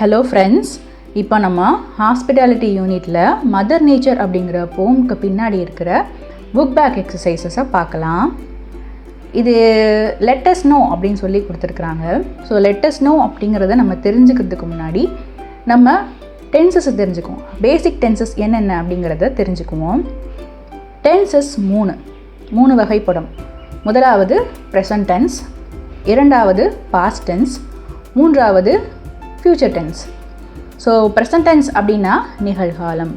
Hello friends, இப்போ நம்ம hospitality யூனிட்டில் மதர் நேச்சர் அப்படிங்கிற போம்க்கு பின்னாடி இருக்கிற புக் பேக் எக்ஸசைசஸை பார்க்கலாம். இது லெட்டஸ் நோ அப்படின்னு சொல்லி கொடுத்துருக்குறாங்க. ஸோ லெட்டஸ் நோ அப்படிங்கிறத நம்ம தெரிஞ்சுக்கிறதுக்கு முன்னாடி நம்ம டென்சஸை தெரிஞ்சுக்குவோம். பேசிக் டென்சஸ் என்னென்ன அப்படிங்கிறத தெரிஞ்சுக்குவோம். டென்சஸ் மூணு வகைப்படும். முதலாவது ப்ரெசன்ட் டென்ஸ், இரண்டாவது பாஸ்ட் டென்ஸ், மூன்றாவது future tense. So present tense அப்படின்னா நிகழ்காலம்,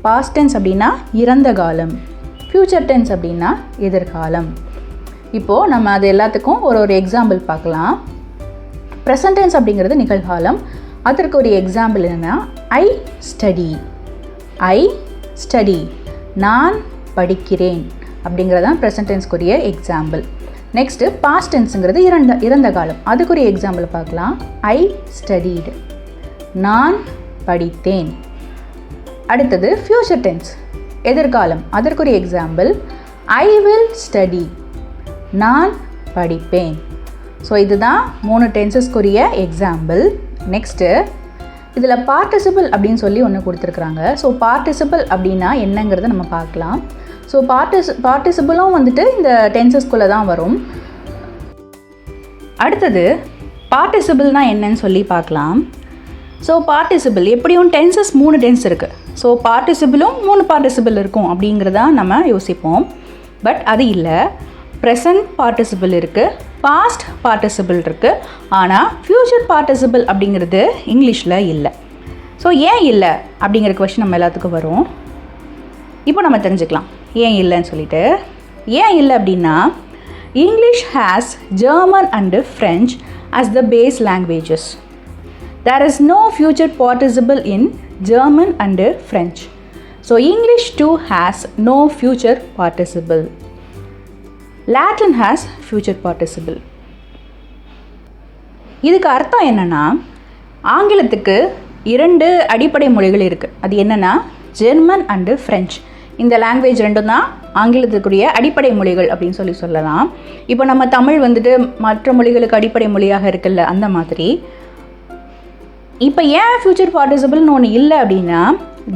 பாஸ்ட் டென்ஸ் அப்படின்னா இறந்த காலம், ஃப்யூச்சர் டென்ஸ் அப்படின்னா எதிர்காலம். இப்போது நம்ம அது எல்லாத்துக்கும் ஒரு எக்ஸாம்பிள் பார்க்கலாம். ப்ரெசன்ட் டென்ஸ் அப்படிங்கிறது நிகழ்காலம். அதற்கு ஒரு எக்ஸாம்பிள் என்னென்னா ஐ ஸ்டடி, நான் படிக்கிறேன் அப்படிங்கிறதான் ப்ரெசன்ட் டென்ஸ்க்குரிய எக்ஸாம்பிள். நெக்ஸ்ட்டு பாஸ்ட் டென்ஸுங்கிறது இறந்த காலம். அதுக்குரிய எக்ஸாம்பிள் பார்க்கலாம். ஐ ஸ்டடீடு, நான் படித்தேன். அடுத்தது ஃப்யூச்சர் டென்ஸ், எதிர்காலம். அதற்குரிய எக்ஸாம்பிள் ஐ வில் ஸ்டடி, நான் படிப்பேன். ஸோ இதுதான் 3 டென்சஸ்க்குரிய எக்ஸாம்பிள். நெக்ஸ்ட்டு இதில் பார்ட்டிசிபிள் அப்படின்னு சொல்லி ஒன்று கொடுத்துருக்குறாங்க. ஸோ பார்ட்டிசிபிள் அப்படின்னா என்னங்கிறத நம்ம பார்க்கலாம். ஸோ பார்ட்டிசிபிளும் வந்துட்டு இந்த டென்சஸ்குள்ளே தான் வரும். அடுத்தது பார்ட்டிசிபிள்னால் என்னன்னு சொல்லி பார்க்கலாம். ஸோ பார்ட்டிசிபிள் எப்படியும் டென்சஸ் 3 டென்ஸ் இருக்குது. ஸோ பார்ட்டிசிபிளும் 3 பார்ட்டிசிபிள் இருக்கும் அப்படிங்கிறதா நம்ம யோசிப்போம். பட் அது இல்லை. ப்ரெசன்ட் பார்ட்டிசிபிள் இருக்குது, பாஸ்ட் பார்ட்டிசிபிள் இருக்குது. ஆனால் ஃப்யூச்சர் பார்ட்டிசிபிள் அப்படிங்கிறது இங்கிலீஷில் இல்லை. ஸோ ஏன் இல்லை அப்படிங்கிற கொஸ்டின் நம்ம எல்லாத்துக்கும் வரும். இப்போ நம்ம தெரிஞ்சுக்கலாம் ஏன் இல்லைன்னு சொல்லிட்டு. ஏன் இல்லை அப்படின்னா English has German and French as the base languages. There is no future participle in German and French. So English too has no future participle. Latin has future participle. இதுக்கு அர்த்தம் என்னன்னா, ஆங்கிலத்துக்கு 2 அடிப்படை மொழிகள் இருக்குது. அது என்னென்னா ஜெர்மன் அண்டு ஃப்ரெஞ்ச். இந்த language ரெண்டும் தான் ஆங்கிலத்துக்குரிய அடிப்படை மொழிகள் அப்படின்னு சொல்லலாம். இப்போ நம்ம தமிழ் வந்துட்டு மற்ற மொழிகளுக்கு அடிப்படை மொழியாக இருக்குல்ல, அந்த மாதிரி. இப்போ ஏன் ஃப்யூச்சர் பார்ட்டிசிபிள்னு ஒன்று இல்லை அப்படின்னா,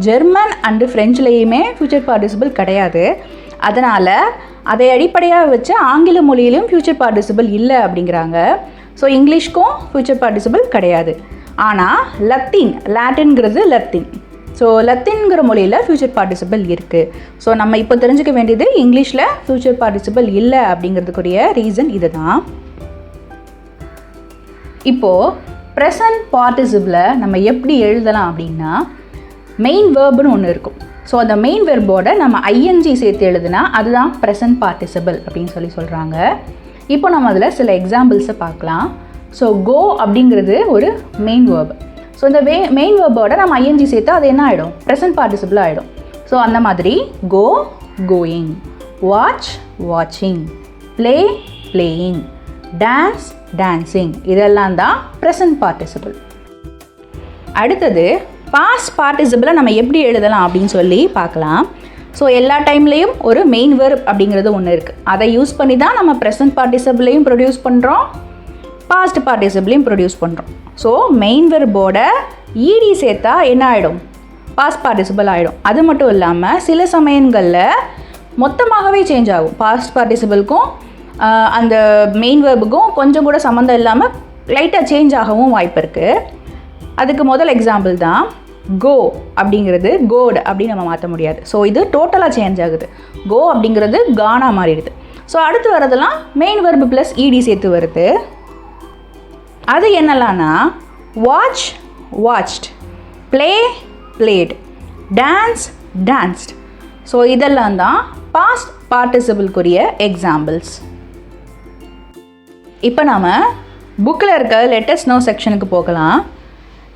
ஜெர்மன் அண்டு ஃப்ரெஞ்சுலேயுமே ஃப்யூச்சர் பார்ட்டிசிபிள் கிடையாது. அதனால் அதை அடிப்படையாக வச்சு ஆங்கில மொழியிலும் ஃப்யூச்சர் பார்ட்டிசிபிள் இல்லை அப்படிங்கிறாங்க. ஸோ இங்கிலீஷ்க்கும் ஃப்யூச்சர் பார்ட்டிசிபிள் கிடையாது. ஆனால் லாட்டின்ங்கிறது லத்தீன். ஸோ லத்தீன்கிற மொழியில் ஃப்யூச்சர் பார்ட்டிசிபிள் இருக்குது. ஸோ நம்ம இப்போ தெரிஞ்சுக்க வேண்டியது இங்கிலீஷில் ஃப்யூச்சர் பார்ட்டிசிபிள் இல்லை அப்படிங்கிறதுக்குரிய ரீசன் இது தான். இப்போது ப்ரெசன்ட் பார்ட்டிசிபிளை நம்ம எப்படி எழுதலாம் அப்படின்னா, மெயின் வேர்புன்னு ஒன்று இருக்கும். ஸோ அந்த மெயின் வெர்போட நம்ம ஐஎன்ஜி சேர்த்து எழுதுனா அதுதான் ப்ரெசன்ட் பார்ட்டிசிபிள் அப்படின்னு சொல்கிறாங்க. இப்போ நம்ம அதில் சில எக்ஸாம்பிள்ஸை பார்க்கலாம். ஸோ கோ அப்படிங்கிறது ஒரு மெயின் வேர்பு. ஸோ இந்த மெயின் வேர்போட நம்ம ஐஎன்ஜி சேர்த்தா அது என்ன ஆகிடும்? ப்ரெசன்ட் பார்ட்டிசிபிள் ஆகிடும். ஸோ அந்த மாதிரி கோ கோயிங், வாட்ச் வாட்சிங், ப்ளே பிளேயிங், டான்ஸ் டான்ஸிங், இதெல்லாம் தான் ப்ரெசன்ட் பார்ட்டிசிபிள். அடுத்தது பாஸ்ட் பார்ட்டிசிபிளை நம்ம எப்படி எழுதலாம் அப்படின்னு சொல்லி பார்க்கலாம். ஸோ எல்லா டைம்லேயும் ஒரு மெயின் வெர்ப் அப்படிங்கிறது ஒன்று இருக்குது. அதை யூஸ் பண்ணி தான் நம்ம ப்ரெசன்ட் பார்ட்டிசிபிளையும் ப்ரொடியூஸ் பண்ணுறோம், பாஸ்ட் பார்ட்டிசிபிளையும் ப்ரொடியூஸ் பண்ணுறோம். ஸோ மெயின் வெர்போட ஈடி சேர்த்தா என்ன ஆகிடும்? பாஸ்ட் பார்ட்டிசிபிள் ஆகிடும். அது மட்டும் இல்லாமல் சில சமயங்களில் மொத்தமாகவே சேஞ்ச் ஆகும். பாஸ்ட் பார்ட்டிசிபிளுக்கும் அந்த மெயின் வெர்புக்கும் கொஞ்சம் கூட சம்மந்தம் இல்லாமல் லைட்டாக சேஞ்ச் ஆகவும் வாய்ப்பு இருக்குது. அதுக்கு முதல் எக்ஸாம்பிள் தான் கோ அப்படிங்கிறது கோட் அப்படின்னு நம்ம மாற்ற முடியாது. ஸோ இது டோட்டலாக சேஞ்ச் ஆகுது. கோ அப்படிங்கிறது கானா மாறிடுது. ஸோ அடுத்து வரதெல்லாம் மெயின் வெர்பு ப்ளஸ் ஈடி சேர்த்து வருது. அது என்னலான்னா watch watched, play played, dance danced. So இதெல்லாம் தான் பாஸ்ட் பார்ட்டிசிபிள்க்குரிய எக்ஸாம்பிள்ஸ். இப்போ நம்ம புக்கில் இருக்க லெட்டஸ் நோ செக்ஷனுக்கு போகலாம்.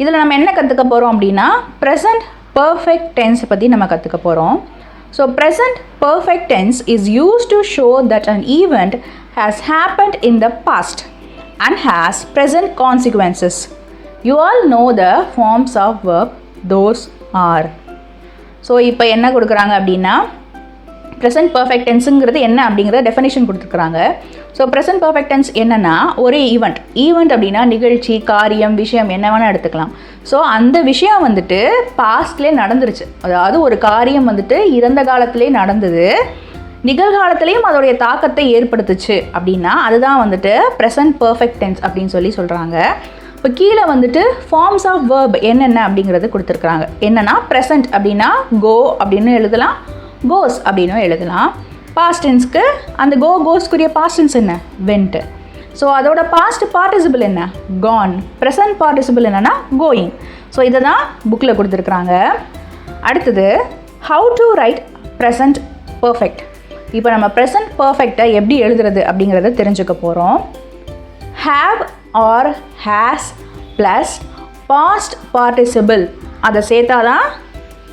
இதில் நம்ம என்ன கற்றுக்க போகிறோம் அப்படின்னா, ப்ரெசன்ட் பர்ஃபெக்ட் டென்ஸை பற்றி நம்ம கற்றுக்க போகிறோம். So present perfect tense is used to show that an event has happened in the past and has present consequences. You all know the forms of verb those are. So இப்போ என்ன கொடுக்குறாங்க அப்படின்னா, present perfect டென்ஸுங்கிறது என்ன அப்படிங்கிற definition கொடுத்துருக்குறாங்க. So present perfect tense என்னென்னா ஒரு event அப்படின்னா நிகழ்ச்சி, காரியம், விஷயம் என்ன வேணால் எடுத்துக்கலாம். ஸோ அந்த விஷயம் வந்துட்டு பாஸ்ட்லேயே நடந்துருச்சு. அதாவது ஒரு காரியம் வந்துட்டு இறந்த காலத்திலே நடந்தது, நிகழ்காலத்திலையும் அதோடைய தாக்கத்தை ஏற்படுத்துச்சு அப்படின்னா அதுதான் வந்துட்டு ப்ரெசன்ட் பர்ஃபெக்ட் டென்ஸ் அப்படின்னு சொல்கிறாங்க. இப்போ கீழே வந்துட்டு ஃபார்ம்ஸ் ஆஃப் வேர்ப் என்னென்ன அப்படிங்கிறது கொடுத்துருக்குறாங்க. என்னென்னா ப்ரெசன்ட் அப்படின்னா கோ அப்படின்னு எழுதலாம், கோஸ் அப்படின்னும் எழுதலாம். பாஸ்ட் டென்ஸ்க்கு அந்த கோஸ்க்குரிய பாஸ்ட் டென்ஸ் என்ன? வென்ட். ஸோ அதோட பாஸ்ட் பார்ட்டிசிபிள் என்ன? கான். ப்ரெசன்ட் பார்ட்டிசிபிள் என்னென்னா கோயிங். ஸோ இதை தான் புக்கில் கொடுத்துருக்குறாங்க. அடுத்தது how to write present perfect. இப்போ நம்ம ப்ரெசன்ட் பர்ஃபெக்டை எப்படி எழுதுறது அப்படிங்கிறத தெரிஞ்சுக்க போகிறோம். Have or has plus past participle அதை சேர்த்தா தான்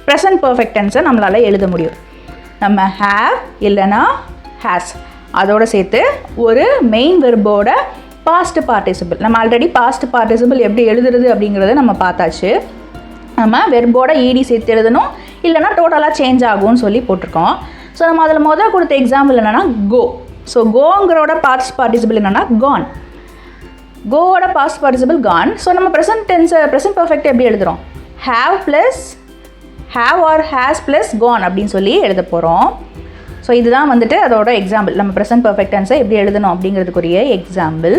ப்ரெசன்ட் பர்ஃபெக்ட் டென்ஸை நம்மளால் எழுத முடியும். நம்ம ஹேவ் இல்லைனா ஹேஸ் அதோடு சேர்த்து ஒரு மெயின் வெர்போட பாஸ்ட் பார்ட்டிசிபிள். நம்ம ஆல்ரெடி பாஸ்ட் பார்ட்டிசிபிள் எப்படி எழுதுறது அப்படிங்கிறத நம்ம பார்த்தாச்சு. நம்ம வெர்போட ஈடி சேர்த்து எழுதணும், இல்லைனா டோட்டலாக சேஞ்ச் ஆகும்னு சொல்லி போட்டிருக்கோம். ஸோ நம்ம அதில் கொடுத்த எக்ஸாம்பிள் என்னென்னா கோ. ஸோ கோங்கிறோட பாஸ்ட் பார்ட்டிசிபிள் என்னென்னா கான். கோவோட பாஸ்ட் பார்ட்டிசிபிள் கான். ஸோ நம்ம ப்ரெசன்ட் பர்ஃபெக்ட் எப்படி எழுதுகிறோம்? Have or has plus gone அப்படின்னு சொல்லி எழுத போகிறோம். ஸோ இதுதான் வந்துட்டு அதோட எக்ஸாம்பிள். நம்ம ப்ரெசன்ட் பர்ஃபெக்ட் டென்ஸை எப்படி எழுதணும் அப்படிங்கிறதுக்குரிய எக்ஸாம்பிள்.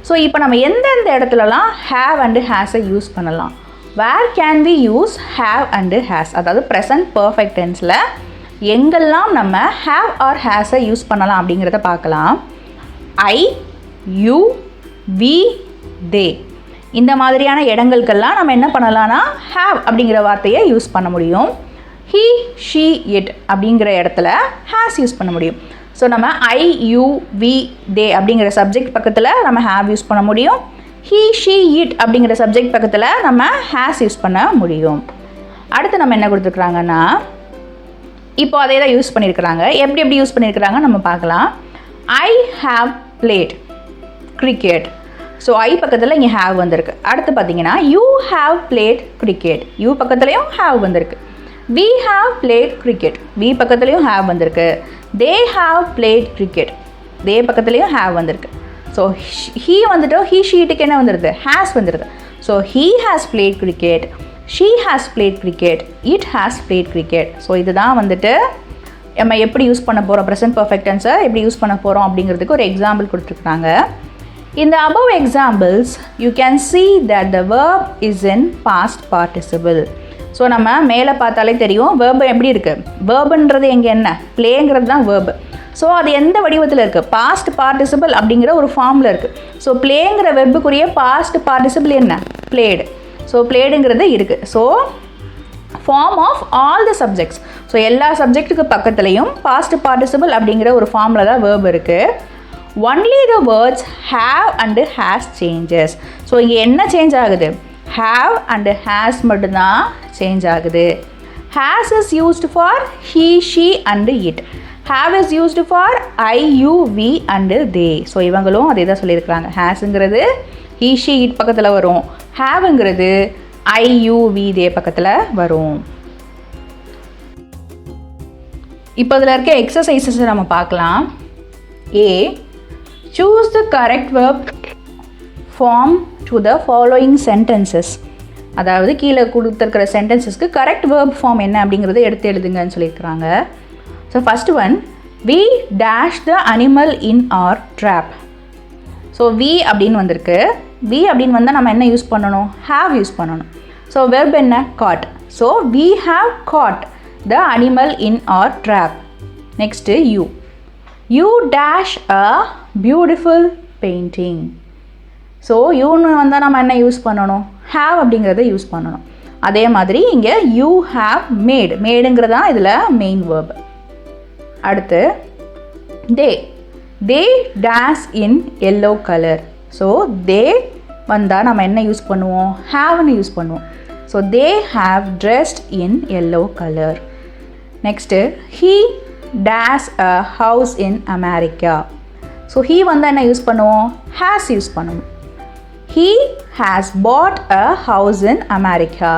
ஸோ இப்போ நம்ம எந்தெந்த இடத்துலலாம் ஹேவ் அண்டு ஹேஸை யூஸ் பண்ணலாம்? Where can we use have and has? அதாவது ப்ரெசன்ட் பர்ஃபெக்ட் டென்ஸில் எங்கெல்லாம் நம்ம ஹேவ் ஆர் ஹேஸை யூஸ் பண்ணலாம் அப்படிங்கிறத பார்க்கலாம். ஐ, யூ, வி, தே இந்த மாதிரியான இடங்களுக்கெல்லாம் நம்ம என்ன பண்ணலாம்னா ஹேவ் அப்படிங்கிற வார்த்தையை யூஸ் பண்ண முடியும். ஹீ, ஷீ, இட் அப்படிங்கிற இடத்துல ஹேஸ் யூஸ் பண்ண முடியும். ஸோ நம்ம ஐ, யூ, வி, தே அப்படிங்கிற சப்ஜெக்ட் பக்கத்தில் நம்ம ஹேவ் யூஸ் பண்ண முடியும். ஹீ, ஷீ, இட் அப்படிங்கிற சப்ஜெக்ட் பக்கத்தில் நம்ம ஹேஸ் யூஸ் பண்ண முடியும். அடுத்து நம்ம என்ன கொடுத்துருக்குறாங்கன்னா இப்போ அதே தான் யூஸ் பண்ணியிருக்கிறாங்க. எப்படி யூஸ் பண்ணியிருக்கிறாங்க நம்ம பார்க்கலாம். I have played cricket. So I பக்கத்தில் இங்கே ஹேவ் வந்திருக்கு. அடுத்து பார்த்தீங்கன்னா you have played cricket. You பக்கத்துலேயும் ஹேவ் வந்திருக்கு. We have played cricket. We பக்கத்துலேயும் ஹேவ் வந்திருக்கு. They have played cricket. They பக்கத்துலேயும் ஹேவ் வந்திருக்கு. ஸோ ஹீ வந்துட்டு ஹீ ஷீட்டுக்கு என்ன வந்துடுது? ஹேஸ் வந்துடுது. So he has played cricket, she has played cricket, it has played cricket. So இதுதான் வந்துட்டு நம்ம எப்படி யூஸ் பண்ண போகிறோம், ப்ரெசன்ட் பர்ஃபெக்ட் டென்ஸை எப்படி யூஸ் பண்ண போகிறோம் அப்படிங்கிறதுக்கு ஒரு எக்ஸாம்பிள் கொடுத்துருக்குறாங்க. In the above examples, you can see that the verb is in past participle. So நம்ம மேலே பார்த்தாலே தெரியும் verb எப்படி இருக்குது. verb-ன்றது எங்கே என்ன? பிளேங்கிறது தான் verb. ஸோ அது எந்த வடிவத்தில் இருக்குது? பாஸ்ட் பார்ட்டிசிபிள் அப்படிங்கிற ஒரு ஃபார்மில் இருக்குது. ஸோ பிளேங்கிற வெர்புக்குரிய பாஸ்ட் பார்ட்டிசிபிள் என்ன? பிளேடு. ஸோ பிளேடுங்கிறது இருக்குது. So form of all the subjects. So எல்லா சப்ஜெக்ட்டுக்கு பக்கத்துலேயும் பாஸ்ட் பார்ட்டிசிபிள் அப்படிங்கிற ஒரு ஃபார்மில் தான் verb இருக்குது. Only the words have and has changes. So இங்கே என்ன சேஞ்ச் ஆகுது? have and has மட்டும்தான் சேஞ்ச் ஆகுது. has is used for he, she and it. have is used for I, you, we and they. So இவங்களும் அதே தான் சொல்லியிருக்கிறாங்க. hasங்கிறது he, she, it பக்கத்தில் வரும். haveங்கிறது I, you, we, they பக்கத்தில் வரும். இப்போ இதில் இருக்க எக்ஸசைசஸை நம்ம பார்க்கலாம். A, choose the correct verb form to the following sentences. அதாவது கீழே கொடுத்துருக்கிற சென்டென்சஸ்க்கு கரெக்ட் வேர்ப் ஃபார்ம் என்ன அப்படிங்கிறத எடுத்து எழுதுங்கன்னு சொல்லியிருக்கிறாங்க. So first one, we dash the animal in our trap. So we அப்படின்னு வந்திருக்கு. we அப்படின்னு வந்தால் நம்ம என்ன யூஸ் பண்ணணும்? have யூஸ் பண்ணணும். ஸோ வெர்ப் என்ன? caught. So we have caught the animal in our trap. Next you dash a beautiful painting. So யூன்னு வந்தால் நம்ம என்ன யூஸ் பண்ணணும்? have அப்படிங்கிறத யூஸ் பண்ணணும். அதே மாதிரி இங்கே you have made. மேடுங்கிறதா இதில் மெயின் வேர்ப். அடுத்து they dash in yellow color. So they வந்தால் நம்ம என்ன யூஸ் பண்ணுவோம்? haveன்னு யூஸ் பண்ணுவோம். So they have dressed in yellow color. Next he dash a house in America. So he வந்தால் என்ன யூஸ் பண்ணுவோம்? has யூஸ் பண்ணுவோம். he has bought a house in America.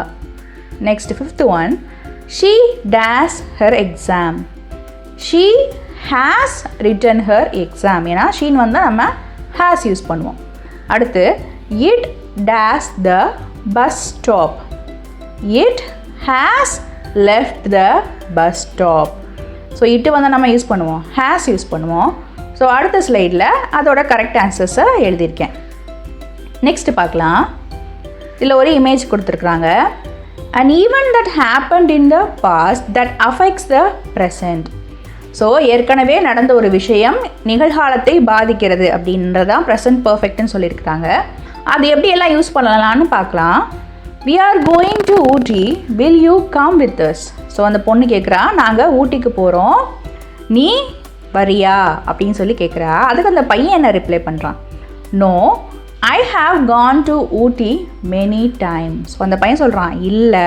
Next, fifth one, she dash her exam. She has written her exam. ஏன்னா Sheen வந்தால் நம்ம has use பண்ணுவோம். அடுத்து it dash the bus stop. It has left the bus stop. So இட்டு வந்து நம்ம use பண்ணுவோம், has use பண்ணுவோம். ஸோ அடுத்த ஸ்லைடில் அதோட கரெக்ட் ஆன்சர்ஸை எழுதியிருக்கேன். நெக்ஸ்ட் பார்க்கலாம். இதில் ஒரு இமேஜ் கொடுத்துருக்குறாங்க. An event that happened in the past that affects the present. So ஏற்கனவே நடந்த ஒரு விஷயம் நிகழ்காலத்தை பாதிக்கிறது அப்படின்றதான் ப்ரெசன்ட் பர்ஃபெக்ட்னு சொல்லியிருக்கிறாங்க. அது எப்படி எல்லாம் யூஸ் பண்ணலான்னு பார்க்கலாம். We are going to Ooty, will you come with us? So அந்த பொண்ணு கேட்குறா, நாங்கள் ஊட்டிக்கு போகிறோம், நீ வரியா அப்படின்னு சொல்லி கேட்குறா. அதுக்கு அந்த பையன் என்ன ரிப்ளை பண்ணுறான்? No, I have gone to Ooty many times. So அந்த பையன் சொல்கிறான், இல்லை,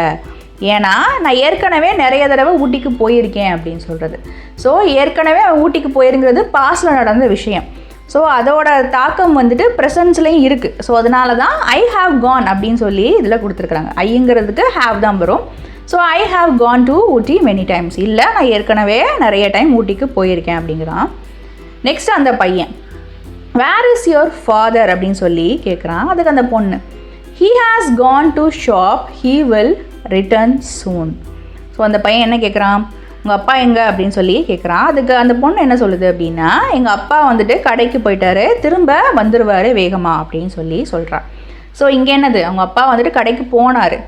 ஏன்னா நான் ஏற்கனவே நிறைய தடவை ஊட்டிக்கு போயிருக்கேன் அப்படின்னு சொல்கிறது. ஸோ ஏற்கனவே ஊட்டிக்கு போயிருங்கிறது பாஸ்டில் நடந்த விஷயம். ஸோ அதோட தாக்கம் வந்துட்டு ப்ரெசன்ஸ்லேயும் இருக்குது. ஸோ அதனால தான் ஐ ஹாவ் கான் அப்படின்னு சொல்லி இதில் கொடுத்துருக்குறாங்க. ஐங்கிறதுக்கு ஹாவ் தான் வரும். So I have Khan to Ooty many times, இல்லை நான் ஏற்கனவே நிறைய டைம் ஊட்டிக்கு போயிருக்கேன் அப்படிங்கிறான். நெக்ஸ்ட் அந்த பையன் வேர் இஸ் யுவர் ஃபாதர் அப்படின்னு சொல்லி கேட்குறான். அதுக்கு அந்த பொண்ணு he has Khan to shop, he will return soon. So அந்த பையன் என்ன கேட்குறான், உங்கள் அப்பா எங்கே அப்படின்னு சொல்லி கேட்குறான். அதுக்கு அந்த பொண்ணு என்ன சொல்லுது அப்படின்னா, எங்கள் அப்பா வந்துட்டு கடைக்கு போயிட்டாரு, திரும்ப வந்துடுவார் வேகமாக அப்படின்னு சொல்லி சொல்கிறான். ஸோ இங்கே என்னது, அவங்க அப்பா வந்துட்டு கடைக்கு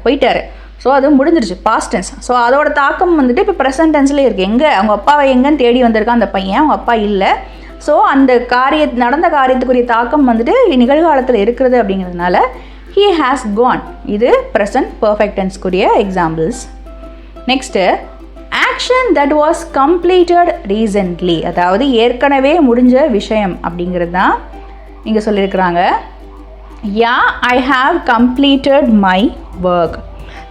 போயிட்டாரு. ஸோ அது முடிஞ்சிருச்சு, பாஸ்ட் டென்ஸ். ஸோ அதோட தாக்கம் வந்துட்டு இப்போ ப்ரெசன்ட் டென்ஸ்லேயே இருக்குது. எங்கே அவங்க அப்பாவை எங்கேன்னு தேடி வந்திருக்கான் அந்த பையன், அவங்க அப்பா இல்லை. ஸோ அந்த நடந்த காரியத்துக்குரிய தாக்கம் வந்துட்டு நிகழ்காலத்தில் இருக்கிறது அப்படிங்கிறதுனால he has gone. இது ப்ரெசன்ட் பர்ஃபெக்ட் டென்ஸ்க்குரிய examples. Next action that was completed recently, அதாவது ஏற்கனவே முடிஞ்ச விஷயம் அப்படிங்கிறது தான் இங்கே சொல்லியிருக்கிறாங்க. Yeah I have completed my work.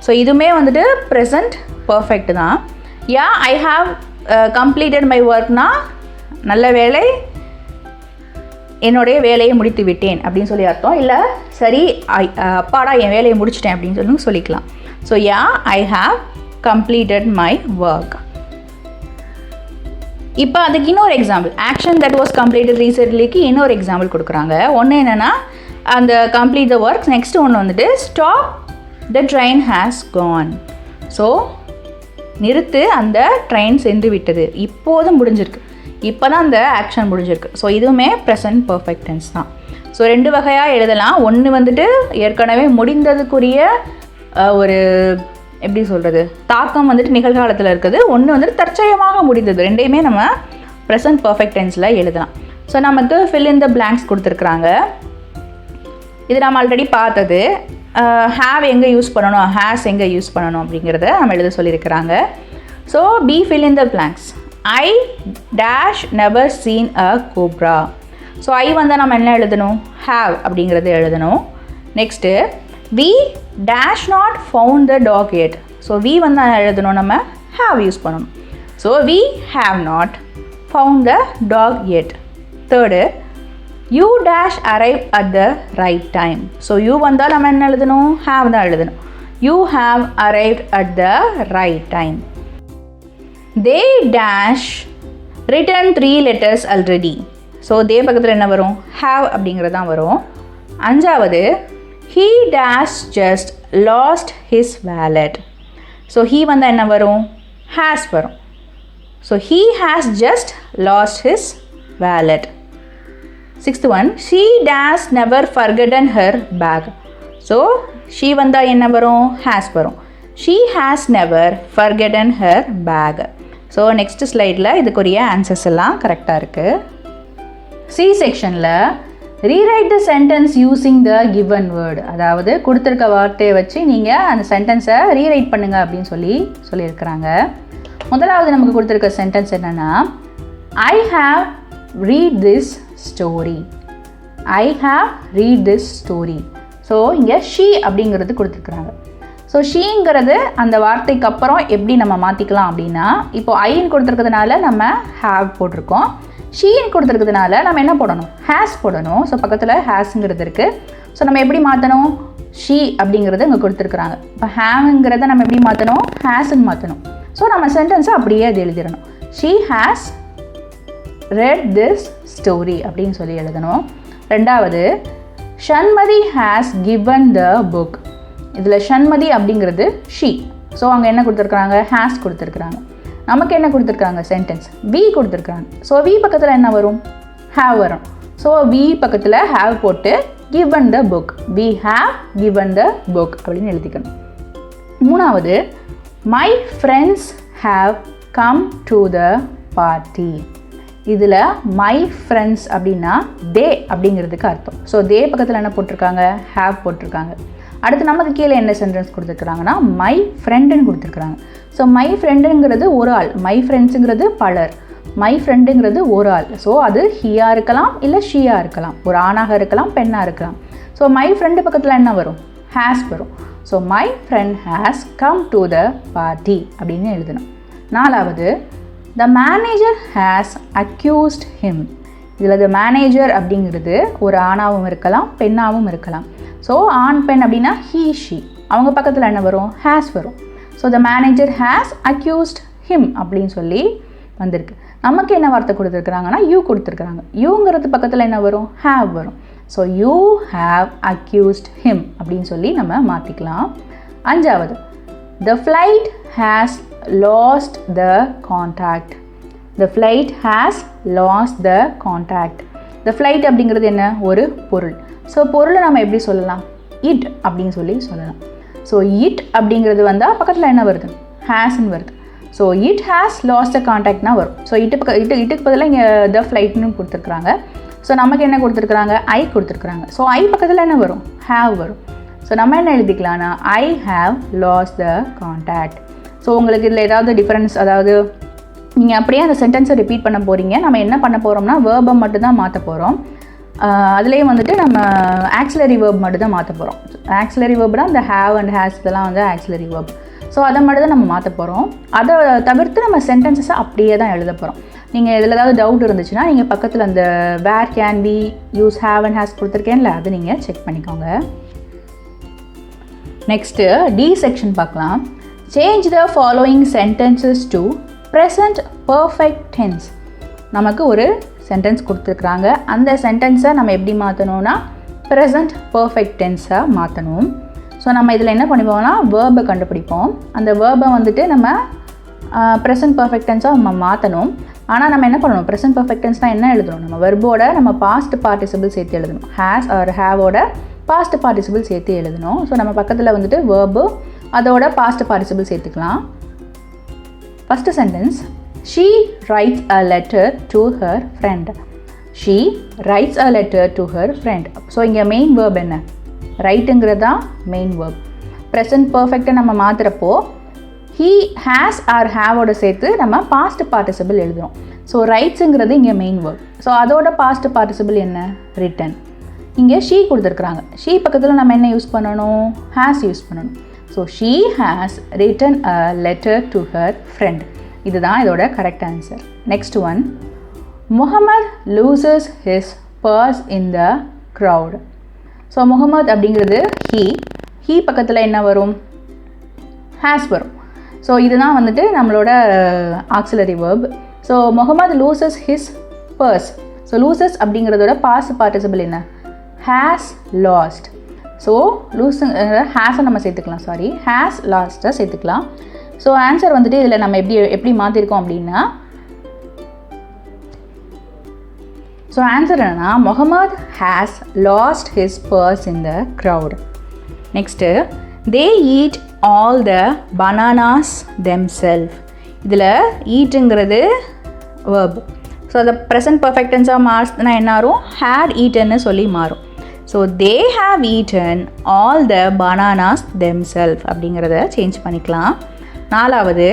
So இதுவுமே வந்துட்டு ப்ரெசன்ட் பர்ஃபெக்ட் தான். Yeah I have completed my ஒர்க்னா நல்ல வேலை, என்னுடைய வேலையை முடித்து விட்டேன் அப்படின்னு சொல்லி அர்த்தம். இல்லை சரி அப்பாடா என் வேலையை முடிச்சிட்டேன் அப்படின்னு சொல்லிக்கலாம். So yeah I have completed my work. இப்போ அதுக்கு இன்னொரு example, action that was completed ரீசென்ட்லிக்கு இன்னொரு எக்ஸாம்பிள் கொடுக்குறாங்க. ஒன்று என்னென்னா அந்த கம்ப்ளீட் த ஒர்க், நெக்ஸ்ட் ஒன்று வந்துட்டு stop the train has Khan. So நிறுத்து, அந்த ட்ரெயின் சென்று விட்டது, இப்போது முடிஞ்சிருக்கு, இப்போ தான் அந்த ஆக்ஷன் முடிஞ்சிருக்கு. ஸோ இதுவுமே ப்ரெசன்ட் பர்ஃபெக்ட் டென்ஸ் தான். ஸோ ரெண்டு வகையாக எழுதலாம். ஒன்று வந்துட்டு ஏற்கனவே முடிந்ததுக்குரிய ஒரு எப்படி சொல்கிறது தாக்கம் வந்துட்டு நிகழ்காலத்தில் இருக்குது. ஒன்று வந்துட்டு தற்சயமாக முடிந்தது. ரெண்டையுமே நம்ம ப்ரெசன்ட் பர்ஃபெக்ட் டென்ஸில் எழுதலாம். ஸோ நமக்கு ஃபில் இன் த பிளாங்க்ஸ் கொடுத்துருக்குறாங்க. இது நம்ம ஆல்ரெடி பார்த்தது. ஹேவ் எங்கே யூஸ் பண்ணணும், ஹேஸ் எங்கே யூஸ் பண்ணணும் அப்படிங்கிறத நம்ம எழுத சொல்லியிருக்கிறாங்க. So B fill in the blanks. I dash never seen a cobra. So I வந்தால் நம்ம என்ன எழுதணும், have அப்படிங்கிறது எழுதணும். Next we dash not found the dog yet. So we வந்தால் எழுதணும், நம்ம have யூஸ் பண்ணணும். So we have not found the dog yet. Third you dash arrive at the right time. So you வந்தால் நம்ம என்ன எழுதணும், have தான் எழுதணும். you have arrived at the right time. They dash written 3 letters already. So they பக்கத்தில் என்ன வரும், have அப்படிங்கிறது தான் வரும். அஞ்சாவது he dash just lost his wallet. So he வந்தால் என்ன வரும், has வரும். So he has just lost his wallet. Sixth one she dash never forgotten her bag. So she வந்தால் என்ன வரும், has வரும். she has never forgotten her bag. So next ஸ்லைடில் இதுக்குரிய ஆன்சர்ஸ் எல்லாம் கரெக்டாக இருக்குது. சி செக்ஷனில் rewrite the sentence using the given word, அதாவது கொடுத்துருக்க வார்த்தையை வச்சு நீங்கள் அந்த சென்டென்ஸை ரீரைட் பண்ணுங்கள் அப்படின்னு சொல்லியிருக்கிறாங்க. முதலாவது நமக்கு கொடுத்துருக்க சென்டென்ஸ் என்னென்னா I have read this story. I have read this story. So இங்கே ஷீ அப்படிங்கிறது கொடுத்துருக்குறாங்க. ஸோ ஷீங்கிறது அந்த வார்த்தைக்கு அப்புறம் எப்படி நம்ம மாற்றிக்கலாம் அப்படின்னா, இப்போ ஐன்னு கொடுத்துருக்கிறதுனால நம்ம ஹாவ் போட்டிருக்கோம். ஷீன்னு கொடுத்துருக்கிறதுனால நம்ம என்ன போடணும், ஹேஸ் போடணும். ஸோ பக்கத்தில் ஹேஸுங்கிறது இருக்குது. ஸோ நம்ம எப்படி மாற்றணும், ஷீ அப்படிங்கிறது இங்கே கொடுத்துருக்குறாங்க. இப்போ ஹேவுங்கிறத நம்ம எப்படி மாற்றணும், ஹேஸுன்னு மாற்றணும். ஸோ நம்ம சென்டென்ஸை அப்படியே அது எழுதிடணும். She has read this story அப்படின்னு சொல்லி எழுதணும். ரெண்டாவது Shanmathi has given the book. இதில் ஷண்மதி அப்படிங்கிறது she. ஸோ அங்கே என்ன கொடுத்துருக்குறாங்க, has கொடுத்துருக்குறாங்க. நமக்கு என்ன கொடுத்துருக்காங்க, சென்டென்ஸ் we கொடுத்துருக்காங்க. ஸோ we பக்கத்தில் என்ன வரும், have வரும். ஸோ we பக்கத்தில் have போட்டு given the book, we have given the book அப்படின்னு எழுதிக்கணும். மூணாவது my friends have come to the party. இதில் my friends அப்படின்னா they அப்படிங்கிறதுக்கு அர்த்தம். ஸோ they பக்கத்தில் என்ன போட்டிருக்காங்க, have போட்டிருக்காங்க. அடுத்து நமக்கு கீழே என்ன சென்டென்ஸ் கொடுத்துருக்குறாங்கன்னா my friendன்னு கொடுத்துருக்குறாங்க. ஸோ my friendங்கிறது ஒரு ஆள், my friendsங்கிறது பலர், my friendங்கிறது ஒரு ஆள். ஸோ அது ஹீயாக இருக்கலாம் இல்லை ஷீயாக இருக்கலாம், ஒரு ஆணாக இருக்கலாம் பெண்ணாக இருக்கலாம். ஸோ my friend பக்கத்தில் என்ன வரும், has வரும். So my friend has come to the party அப்படின்னு எழுதணும். நாலாவது the manager has accused him. இதில் the manager அப்படிங்கிறது ஒரு ஆணாகவும் இருக்கலாம் பெண்ணாகவும் இருக்கலாம். ஸோ ஆண் பெண் அப்படின்னா he she, அவங்க பக்கத்தில் என்ன வரும், has வரும். So the manager has accused him அப்படின்னு சொல்லி வந்திருக்கு. நமக்கு என்ன வார்த்தை கொடுத்துருக்குறாங்கன்னா you கொடுத்துருக்குறாங்க. யூங்கிறது பக்கத்தில் என்ன வரும், have வரும். So you have accused him அப்படின்னு சொல்லி நம்ம மாற்றிக்கலாம். அஞ்சாவது the flight has lost the contact. The flight has lost the contact. The flight அப்படிங்கிறது என்ன, ஒரு பொருள். ஸோ பொருளை நம்ம எப்படி சொல்லலாம், it அப்படின்னு சொல்லி சொல்லலாம். ஸோ it அப்படிங்கிறது வந்தால் பக்கத்தில் என்ன வருது, hasன்னு வருது. So it has lost the contactனா வரும். ஸோ இட்டுக்கு பதிலாக இங்கே the flightன்னு கொடுத்துருக்குறாங்க. ஸோ நமக்கு என்ன கொடுத்துருக்குறாங்க, I கொடுத்துருக்குறாங்க. ஸோ I பக்கத்தில் என்ன வரும், have வரும். ஸோ நம்ம என்ன எழுதிக்கலாம்னா I have lost the contact. So உங்களுக்கு இதில் ஏதாவது டிஃப்ரென்ஸ், அதாவது நீங்கள் அப்படியே அந்த சென்டென்ஸை ரிப்பீட் பண்ண போகிறீங்க. நம்ம என்ன பண்ண போகிறோம்னா வேர்பை மட்டும்தான் மாற்ற போகிறோம். அதுலேயும் வந்துட்டு நம்ம ஆக்சிலரி வேர்ப் மட்டும் தான் மாற்ற போகிறோம். ஆக்சிலரி வேர்ப்னா இந்த ஹேவ் அண்ட் ஹேஸ் இதெல்லாம் வந்து ஆக்சிலரி வேர்ப். ஸோ அதை மட்டும் தான் நம்ம மாற்ற போகிறோம். அதை தவிர்த்து நம்ம சென்டென்சஸை அப்படியே தான் எழுத போகிறோம். நீங்கள் இதில் ஏதாவது டவுட் இருந்துச்சுன்னா நீங்கள் பக்கத்தில் அந்த where can we use have and has கொடுத்துருக்கேன்ல, அது நீங்கள் செக் பண்ணிக்கோங்க. நெக்ஸ்ட்டு டி செக்ஷன் பார்க்கலாம். Change the following sentences to present perfect tense. நமக்கு ஒரு சென்டென்ஸ் கொடுத்துருக்குறாங்க. அந்த சென்டென்ஸை நம்ம எப்படி மாற்றணும்னா ப்ரெசண்ட் பர்ஃபெக்ட் டென்ஸாக மாற்றணும். ஸோ நம்ம இதில் என்ன பண்ணிப்போம்னா வேர்பை கண்டுபிடிப்போம். அந்த வேர்பை வந்துட்டு நம்ம ப்ரெசண்ட் பர்ஃபெக்ட் டென்ஸாக நம்ம மாற்றணும். ஆனால் நம்ம என்ன பண்ணணும், ப்ரெசண்ட் பர்ஃபெக்ட் டென்ஸ்னால் என்ன எழுதணும், நம்ம வெர்போட நம்ம பாஸ்ட் பார்ட்டிசிபிள் சேர்த்து எழுதணும். ஹேஸ் ஆர் ஹேவோட பாஸ்ட் பார்ட்டிசிபிள் சேர்த்து எழுதணும். ஸோ நம்ம பக்கத்தில் வந்துட்டு வேர்பு அதோட பாஸ்ட் பார்ட்டிசிபிள் சேர்த்துக்கலாம். First sentence she writes a letter to her friend. she writes a letter to her friend. So இங்கே மெயின் வேர்ப் என்ன, ரைட்டுங்கிறது தான் மெயின் வேர்ப். ப்ரெசன்ட் பர்ஃபெக்டை நம்ம மாற்றுறப்போ he has or haveோட சேர்த்து நம்ம பாஸ்ட் பார்ட்டிசிபிள் எழுதுகிறோம். ஸோ ரைட்ஸுங்கிறது இங்கே மெயின் வேர்ப். ஸோ அதோட past participle என்ன, ரிட்டன். இங்கே she கொடுத்துருக்குறாங்க. she பக்கத்தில் நம்ம என்ன யூஸ் பண்ணணும், has யூஸ் பண்ணணும். So she has written a letter to her friend. இதுதான் இதோட correct answer. Next one, Mohammed loses his purse in the crowd. So Mohammed அப்படிங்கிறது he பக்கத்தில் என்ன வரும், has வரும். ஸோ இதுதான் வந்துட்டு நம்மளோட auxiliary verb. So Mohammed loses his purse. So loses அப்படிங்கிறதோட பாஸ்ட் பார்ட்டிசிபிள் என்ன, has lost. ஸோ ஹேஸை நம்ம சேர்த்துக்கலாம், has lost சேர்த்துக்கலாம். ஸோ ஆன்சர் வந்துட்டு இதில் நம்ம எப்படி மாற்றிருக்கோம் அப்படின்னா, ஸோ ஆன்சர் என்னன்னா Mohammed has lost his purse in the crowd. Next they eat all the bananas themself. இதில் ஈட்டுங்கிறது வேர்ப். ஸோ அதை ப்ரெசன்ட் பர்ஃபெக்ட் டென்ஸாக மாறினா என்ன ஆகும், ஹேட் ஈட்டன்னு சொல்லி மாறும். So they have eaten all the bananas themself அப்படிங்கிறத சேஞ்ச் பண்ணிக்கலாம். நாலாவது,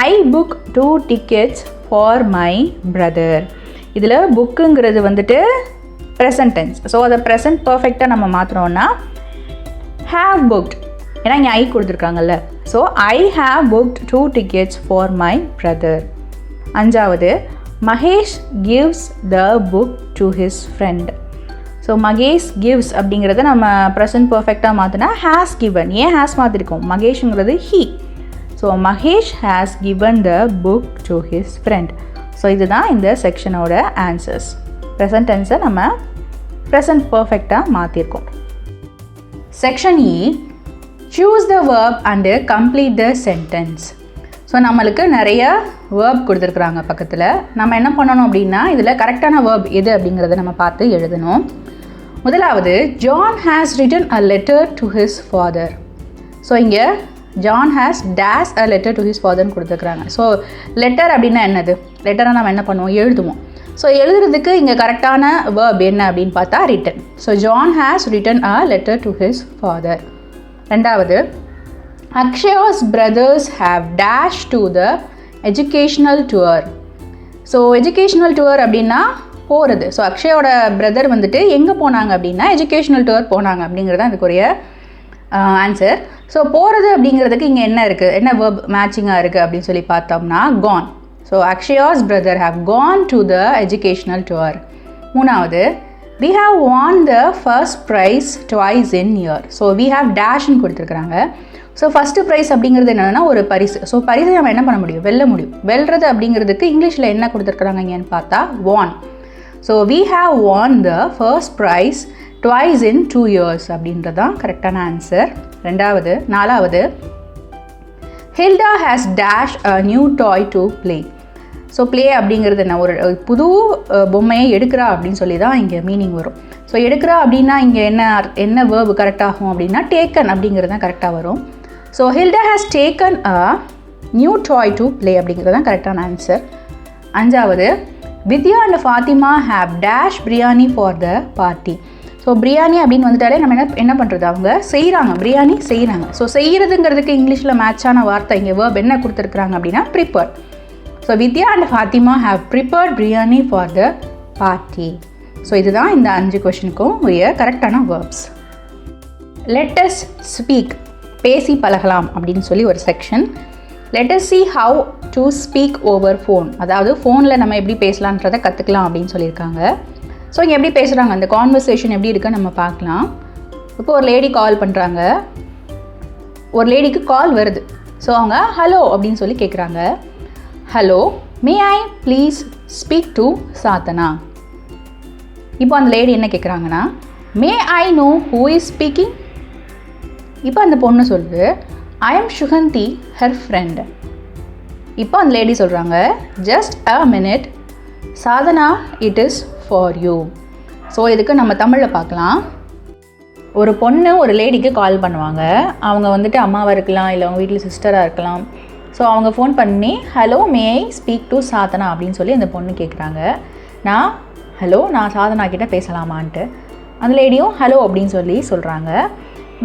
I book 2 tickets for my brother. இதில் புக்குங்கிறது வந்துட்டு ப்ரெசன்ட் டென்ஸ். ஸோ அதை ப்ரெசன்ட் பர்ஃபெக்டாக நம்ம மாற்றினோன்னா ஹேவ் புக்ட், ஏன்னா இங்கே ஐ கொடுத்துருக்காங்கல்ல. So I have booked 2 tickets for my brother. அஞ்சாவது, Mahesh gives the book to his friend. So Mahesh gives அப்படிங்கிறத நம்ம ப்ரெசன்ட் பர்ஃபெக்டாக மாற்றினா ஹேஸ் கிவன். ஏன் ஹேஸ் மாற்றிருக்கோம், மகேஷுங்கிறது he. So Mahesh has given the book to his friend. So இதுதான் இந்த செக்ஷனோட ஆன்சர்ஸ். ப்ரெசன்ட் டென்ஸை நம்ம ப்ரெசன்ட் பர்ஃபெக்டாக மாற்றிருக்கோம். Section E, choose the verb and complete the sentence. So நம்மளுக்கு நிறைய வேர்ப் கொடுத்துருக்குறாங்க பக்கத்தில். நம்ம என்ன பண்ணணும் அப்படின்னா இதில் கரெக்டான வேர்ப் எது அப்படிங்கிறத நம்ம பார்த்து எழுதணும். முதலாவது, John has written a letter to his father. So இங்கே John has dash a letter to his ஃபாதர்னு கொடுத்துருக்குறாங்க. ஸோ லெட்டர் அப்படின்னா என்னது? லெட்டரை நம்ம என்ன பண்ணுவோம்? எழுதுவோம். ஸோ எழுதுறதுக்கு இங்கே கரெக்டான வேர்ப் என்ன அப்படின்னு பார்த்தா written. So John has written a letter to his father. ரெண்டாவது, Akshaya's brothers have dash to the educational tour. So educational tour அப்படின்னா போகிறது. ஸோ அக்ஷயோட பிரதர் வந்துட்டு எங்கே போனாங்க அப்படின்னா எஜுகேஷ்னல் டூர் போனாங்க அப்படிங்கிறது தான் இதுக்குரிய ஆன்சர். ஸோ போகிறது அப்படிங்கிறதுக்கு இங்கே என்ன இருக்குது, என்ன வேர்ப் மேட்சிங்காக இருக்குது அப்படின்னு சொல்லி பார்த்தோம்னா gone. So Akshaya's brother have gone to the educational tour. மூணாவது, we have won the first prize twice in year. So we have டேஷ்னு கொடுத்துருக்குறாங்க. ஸோ ஃபஸ்ட்டு ப்ரைஸ் அப்படிங்கிறது என்னென்னா ஒரு பரிசு. ஸோ பரிசை நம்ம என்ன பண்ண முடியும்? வெல்ல முடியும். வெல்றது அப்படிங்கிறதுக்கு இங்கிலீஷில் என்ன கொடுத்துருக்குறாங்க இங்கேன்னு பார்த்தா won. So we have won the first prize twice in 2 years அப்படின்றது தான் கரெக்டான ஆன்சர். நாலாவது, Hilda has dash a new toy to play. So play அப்படிங்கிறது என்ன? ஒரு புது பொம்மையை எடுக்கிறா அப்படின்னு சொல்லி தான் இங்கே மீனிங் வரும். ஸோ எடுக்கிறா அப்படின்னா இங்கே என்ன வேர்பு கரெக்டாகும் அப்படின்னா டேக்கன் அப்படிங்கிறது தான் கரெக்டாக வரும். So Hilda has taken a new toy to play அப்படிங்கிறது தான் கரெக்டான ஆன்சர். அஞ்சாவது, Vidya and Fatima have dash biryani for the party. So biryani அப்படின்னு வந்துட்டாலே நம்ம என்ன பண்ணுறது? அவங்க செய்கிறாங்க, பிரியாணி செய்கிறாங்க. ஸோ செய்கிறதுங்கிறதுக்கு இங்கிலீஷில் மேட்சான வார்த்தை இங்கே வேர்ப் என்ன கொடுத்துருக்குறாங்க அப்படின்னா prepare. So Vidya and Fatima have prepared biryani for the party. So இதுதான் இந்த 5 கொஷனுக்கும் உரிய கரெக்டான வேர்ப்ஸ். லெட் அஸ் ஸ்பீக், பேசி பழகலாம் அப்படின்னு சொல்லி ஒரு section. Let us see how to speak over phone. அதாவது ஃபோனில் நம்ம எப்படி பேசலான்றதை கற்றுக்கலாம் அப்படின்னு சொல்லியிருக்காங்க. ஸோ இங்கே எப்படி பேசுகிறாங்க, அந்த கான்வர்சேஷன் எப்படி இருக்குன்னு நம்ம பார்க்கலாம். இப்போ ஒரு லேடி கால் பண்ணுறாங்க, ஒரு லேடிக்கு கால் வருது. ஸோ அவங்க ஹலோ அப்படின்னு சொல்லி கேட்குறாங்க. Hello, may I please speak to Sadhana. இப்போ அந்த லேடி என்ன கேட்குறாங்கன்னா, may I know who is speaking. இப்போ அந்த பொண்ணு சொல்லுது, I am Suganthi, her friend. இப்போ அந்த லேடி சொல்கிறாங்க, just a minute Sadhana, it is for you. So இதுக்கு நம்ம தமிழில் பார்க்கலாம். ஒரு பொண்ணு ஒரு லேடிக்கு கால் பண்ணுவாங்க. அவங்க வந்துட்டு அம்மாவாக இருக்கலாம், இல்லை அவங்க வீட்டில் சிஸ்டராக இருக்கலாம். ஸோ அவங்க ஃபோன் பண்ணி hello may I speak to Sadhana அப்படின்னு சொல்லி அந்த பொண்ணு கேட்குறாங்க. நான் சாதனா கிட்டே பேசலாமான்ட்டு. அந்த லேடியும் ஹலோ அப்படின்னு சொல்லி சொல்கிறாங்க.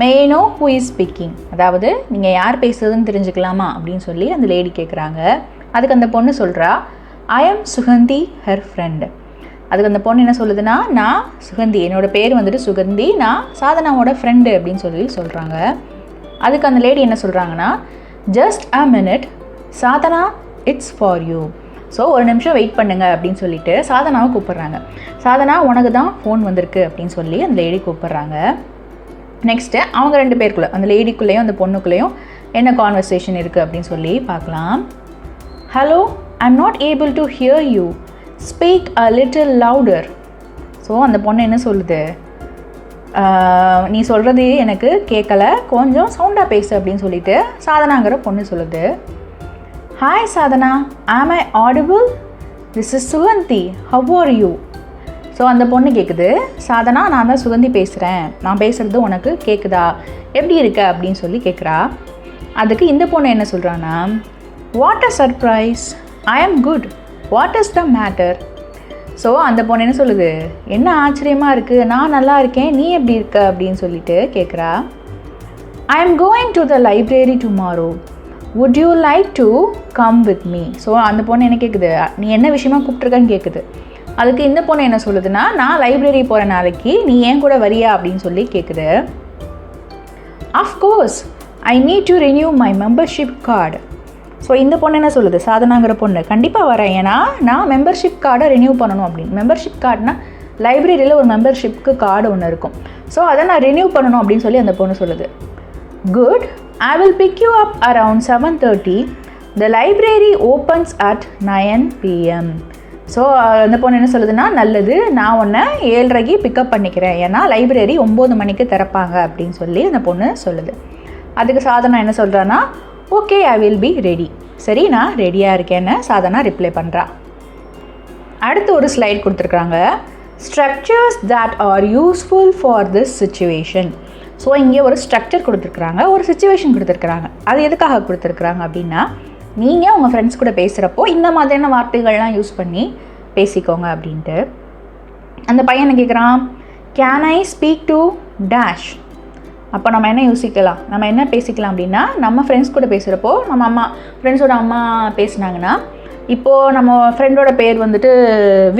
May I know who is speaking, அதாவது நீங்கள் யார் பேசுறதுன்னு தெரிஞ்சுக்கலாமா அப்படின்னு சொல்லி அந்த லேடி கேட்குறாங்க. அதுக்கு அந்த பொண்ணு சொல்கிறா, ஐ எம் சுகந்தி, ஹர் ஃப்ரெண்டு. அதுக்கு அந்த பொண்ணு என்ன சொல்லுதுன்னா, நான் சுகந்தி, என்னோடய பேர் வந்துட்டு சுகந்தி, நான் சாதனாவோட ஃப்ரெண்டு அப்படின்னு சொல்லி சொல்கிறாங்க. அதுக்கு அந்த லேடி என்ன சொல்கிறாங்கன்னா, just a minute Sadhana, it's for you. So ஒரு நிமிஷம் வெயிட் பண்ணுங்கள் அப்படின்னு சொல்லிட்டு சாதனாவை கூப்பிட்றாங்க. சாதனா, உனக்கு தான் ஃபோன் வந்திருக்கு அப்படின்னு சொல்லி அந்த லேடி கூப்பிட்றாங்க. நெக்ஸ்ட்டு அவங்க 2 பேருக்குள்ளே, அந்த லேடிக்குள்ளேயும் அந்த பொண்ணுக்குள்ளேயும் என்ன கான்வர்சேஷன் இருக்குது அப்படின்னு சொல்லி பார்க்கலாம். Hello, I am not able to hear you, speak a little louder. So அந்த பொண்ணு என்ன சொல்லுது, நீ சொல்கிறது எனக்கு கேட்கலை, கொஞ்சம் சவுண்டாக பேசு அப்படின்னு சொல்லிட்டு சாதனாங்கிற பொண்ணு சொல்லுது. ஹாய் சாதனா, ஆம் ஐ audible, this is Suganthi, how are you. So அந்த பொண்ணு கேட்குது, சாதனா நான் தான் சுகந்தி பேசுகிறேன், நான் பேசுகிறது உனக்கு கேட்குதா, எப்படி இருக்க அப்படின்னு சொல்லி கேட்குறா. அதுக்கு இந்த பொண்ணு என்ன சொல்கிறான்னா, வாட் அ சர்ப்ரைஸ், ஐ ஆம் good, what is the matter. So அந்த பொண்ணு என்ன சொல்லுது, என்ன ஆச்சரியமாக இருக்குது, நான் நல்லா இருக்கேன், நீ எப்படி இருக்க அப்படின்னு சொல்லிட்டு கேட்குறா. I am going to the library tomorrow, would you like to come with me. So அந்த பொண்ணு என்ன கேட்குது, நீ என்ன விஷயமா கூப்பிட்ருக்கன்னு கேட்குது. அதுக்கு இந்த பொண்ணு என்ன சொல்லுதுன்னா, நான் லைப்ரரி போகிற நாளைக்கு நீ ஏன் கூட வரியா அப்படின்னு சொல்லி கேட்குது. Of course I need to renew my membership card. So இந்த பொண்ணு என்ன சொல்லுது, சாதனாங்கிற பொண்ணு, கண்டிப்பாக வரேன், ஏன்னா நான் மெம்பர்ஷிப் கார்டை ரினியூ பண்ணணும் அப்படின்னு. மெம்பர்ஷிப் கார்டுனா லைப்ரரியில் ஒரு மெம்பர்ஷிப்க்கு கார்டு ஒன்று இருக்கும். ஸோ அதை நான் ரினியூ பண்ணணும் அப்படின்னு சொல்லி அந்த பொண்ணு சொல்லுது. Good, I will big you up around 7:30. The library opens at 9 PM. So அந்த பொண்ணு என்ன சொல்லுதுன்னா, நல்லது, நான் உன்னை 7:30க்கு பிக்கப் பண்ணிக்கிறேன், ஏன்னா லைப்ரரி 9 மணிக்கு திறப்பாங்க அப்படின்னு சொல்லி அந்த பொண்ணு சொல்லுது. அதுக்கு சாதனா என்ன சொல்கிறான்னா, okay I will be ready, சரி நான் ரெடியாக இருக்கேன்னு சாதனா ரிப்ளை பண்ணுறா. அடுத்து ஒரு ஸ்லைட் கொடுத்துருக்குறாங்க, structures that R useful for this situation. So இங்கே ஒரு ஸ்ட்ரக்சர் கொடுத்துருக்குறாங்க, ஒரு சிச்சுவேஷன் கொடுத்துருக்குறாங்க. அது எதுக்காக கொடுத்துருக்குறாங்க அப்படின்னா, நீங்கள் உங்கள் ஃப்ரெண்ட்ஸ் கூட பேசுகிறப்போ இந்த மாதிரியான வார்த்தைகள்லாம் யூஸ் பண்ணி பேசிக்கோங்க அப்படின்ட்டு. அந்த பையனை கேட்குறான், can I speak to dash. அப்போ நம்ம என்ன யோசிக்கலாம், நம்ம என்ன பேசிக்கலாம் அப்படின்னா, நம்ம ஃப்ரெண்ட்ஸ் கூட பேசுகிறப்போ நம்ம ஃப்ரெண்ட்ஸோட அம்மா பேசுனாங்கன்னா, இப்போது நம்ம ஃப்ரெண்டோட பேர் வந்துட்டு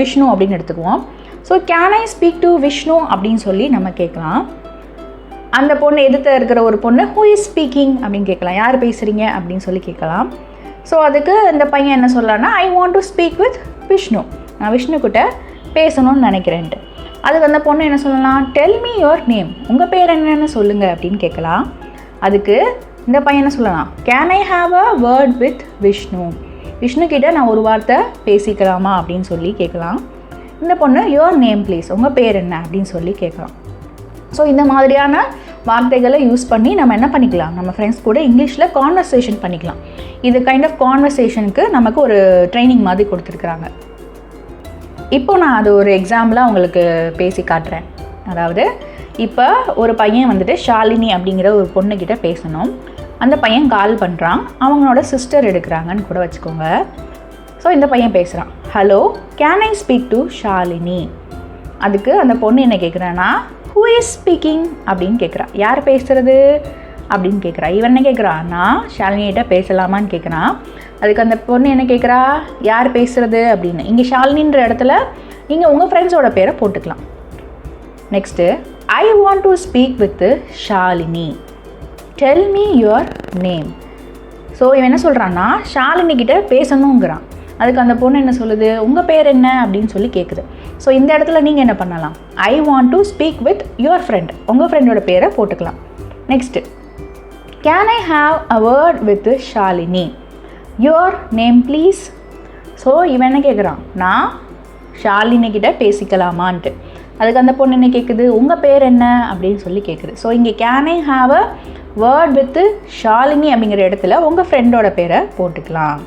விஷ்ணு அப்படின்னு எடுத்துக்குவோம். So can I speak to Vishnu அப்படின்னு சொல்லி நம்ம கேட்கலாம். அந்த பொண்ணு எதிர்த்து இருக்கிற ஒரு பொண்ணு ஹூ இஸ் ஸ்பீக்கிங் அப்படின்னு கேட்கலாம், யார் பேசுகிறீங்க அப்படின்னு சொல்லி கேட்கலாம். ஸோ அதுக்கு இந்த பையன் என்ன சொல்லலான்னா, I want to speak with Vishnu, நான் விஷ்ணுக்கிட்ட பேசணும்னு நினைக்கிறேன்ட்டு. அதுக்கு அந்த பொண்ணு என்ன சொல்லலாம், டெல் மீ யுவர் நேம், உங்கள் பேர் என்னன்னு சொல்லுங்கள் அப்படின்னு கேட்கலாம். அதுக்கு இந்த பையன் என்ன சொல்லலாம், can I have a word with Vishnu, விஷ்ணுக்கிட்ட நான் ஒரு வார்த்தை பேசிக்கலாமா அப்படின்னு சொல்லி கேட்கலாம். இந்த பொண்ணு யுவர் நேம் ப்ளீஸ், உங்கள் பேர் என்ன அப்படின்னு சொல்லி கேட்கலாம். ஸோ இந்த மாதிரியான வார்த்தைகளை யூஸ் பண்ணி நம்ம என்ன பண்ணிக்கலாம், நம்ம ஃப்ரெண்ட்ஸ் கூட இங்கிலீஷில் கான்வர்சேஷன் பண்ணிக்கலாம். இது கைண்ட் ஆஃப் கான்வர்சேஷனுக்கு நமக்கு ஒரு ட்ரைனிங் மாதிரி கொடுத்துருக்குறாங்க. இப்போ நான் அது ஒரு எக்ஸாம்பிளாக உங்களுக்கு பேசி காட்டுறேன். அதாவது இப்போ ஒரு பையன் வந்துட்டு ஷாலினி அப்படிங்கிற ஒரு பொண்ணுக்கிட்ட பேசணும். அந்த பையன் கால் பண்ணுறான், அவங்களோட சிஸ்டர் எடுக்கிறாங்கன்னு கூட வச்சுக்கோங்க. ஸோ இந்த பையன் பேசுகிறான், hello can I speak to Shalini. அதுக்கு அந்த பொண்ணு என்ன கேட்குறான்னா, ஹூ இஸ் ஸ்பீக்கிங் அப்படின்னு கேட்குறா, யார் பேசுகிறது அப்படின்னு கேட்குறா. இவன் என்ன கேட்குறான், நான் ஷாலினிகிட்ட பேசலாமான்னு கேட்குறான். அதுக்கு அந்த பொண்ணு என்ன கேட்குறா, யார் பேசுகிறது அப்படின்னு. இங்கே ஷாலினின்ற இடத்துல நீங்கள் உங்கள் ஃப்ரெண்ட்ஸோட பேரை போட்டுக்கலாம். Next, I want to speak with Shalini, tell me your name. So இவன் என்ன சொல்கிறான்னா, ஷாலினிக்கிட்ட பேசணுங்கிறான். அதுக்கு அந்த பொண்ணு என்ன சொல்லுது, உங்கள் பேர் என்ன அப்படின்னு சொல்லி கேட்குது. ஸோ இந்த இடத்துல நீங்கள் என்ன பண்ணலாம், ஐ want to speak with your friend, உங்கள் ஃப்ரெண்டோட பேரை போட்டுக்கலாம். Next, can I have a word with Shalini, your name please. So இவன் என்ன கேட்குறான், நான் ஷாலினிக்கிட்ட பேசிக்கலாமான்ட்டு. அதுக்கு அந்த பொண்ணு என்ன கேட்குது, உங்கள் பேர் என்ன அப்படின்னு சொல்லி கேட்குது. ஸோ இங்கே can I have a word with Shalini அப்படிங்கிற இடத்துல உங்கள் ஃப்ரெண்டோட பேரை போட்டுக்கலாம்.